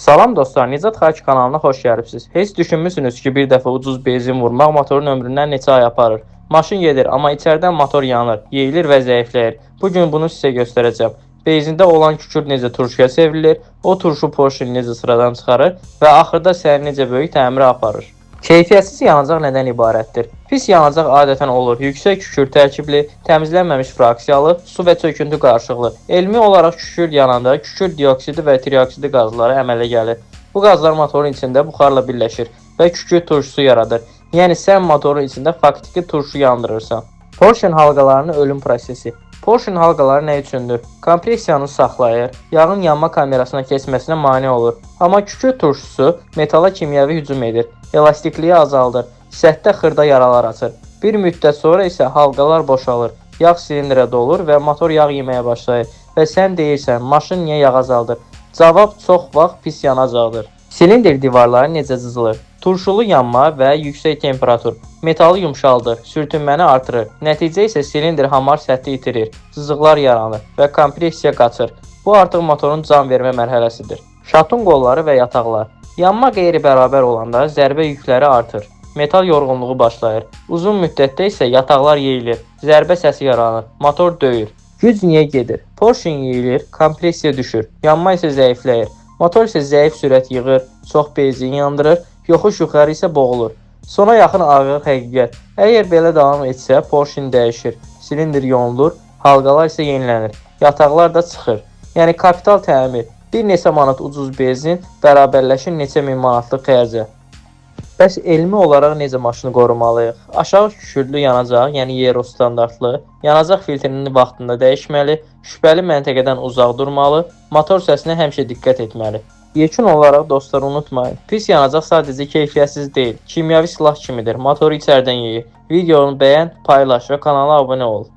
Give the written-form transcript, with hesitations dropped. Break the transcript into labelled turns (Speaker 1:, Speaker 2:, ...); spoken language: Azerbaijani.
Speaker 1: Salam dostlar, Nicat Xayç kanalına xoş gəlibsiniz. Heç düşünmüsünüz ki, bir dəfə ucuz benzin vurmaq motorun ömründən neçə ay aparır? Maşın gedir, amma içərdən motor yanır, yeyilir və zəifləyir. Bugün bunu sizə göstərəcəm. Benzində olan kükürt necə turşuya çevrilir, o turşu Porsche necə sıradan çıxarır və axırda səni necə böyük təmirə aparır. Keyfiyyətsiz yanacaq nədən ibarətdir? Pis yanacaq adətən olur yüksək kükürt tərkibli, təmizlənməmiş fraksiyalı, su və çöküntü qarışıqlı. Elmi olaraq kükürt yananda kükürt dioksidi və trioksidi qazları əmələ gəlir. Bu qazlar motorun içində buxarla birləşir və kükürt turşusu yaradır. Yəni sən motorun içində faktiki turşu yandırırsan. Porsche halqalarının ölüm prosesi. Porsche halqaları nə üçündür? Kompressiyanı saxlayır, yağın yanma kamerasına keçməsinə mane olur. Amma kükürt turşusu metala kimyəvi hücum edir, elastikliyi azaldır, səthdə xırda yaralar açır. Bir müddət sonra isə halqalar boşalır, yağ silindrə dolur və motor yağ yeməyə başlayır. Və sən deyirsən, maşın niyə yağ azaldır? Cavab çox vaxt pis yanacaqdır. Silindr divarları necə cızılır? Turşulu yanma və yüksək temperatur metalı yumşaldır, sürtünməni artırır. Nəticə isə silindr hamar səthi itirir, cızıqlar yaranır və kompressiya qaçır. Bu artıq motorun can vermə mərhələsidir. Şatun qolları və yataqlar. Yanma qeyri-bərabər olanda zərbə yükləri artır. Metal yorğunluğu başlayır. Uzun müddətdə isə yataqlar yeyilir, zərbə səsi yaranır, motor döyür. Güc niyə gedir? Porsche yeyilir, kompressiya düşür, yanma isə zəifləyir. Motor isə zəif sürət yığır, çox benzin yandırır, yoxuş yuxarı isə boğulur. Sona yaxın ağır həqiqət. Əgər belə davam etsə, Porsche dəyişir, silindr yonulur, halqalar isə yenilənir, yataqlar da çıxır. Yəni kapital təmir, bir neçə manat ucuz benzin bərabərləşir neçə min manatlıq xərcə. Bəs elmi olaraq necə maşını qorumalıyıq? Aşağı kükürdlü yanacaq, yəni Euro standartlı, yanacaq filtrinin vaxtında dəyişməli, şübhəli məntəqədən uzaq durmalı, motor səsinə həmişə diqqət etməli. Yekun olaraq dostlar unutmayın, pis yanacaq sadəcə keyfiyyətsiz deyil, kimyəvi silah kimidir, motoru içərdən yeyir. Videonu bəyən, paylaş və kanala abunə ol.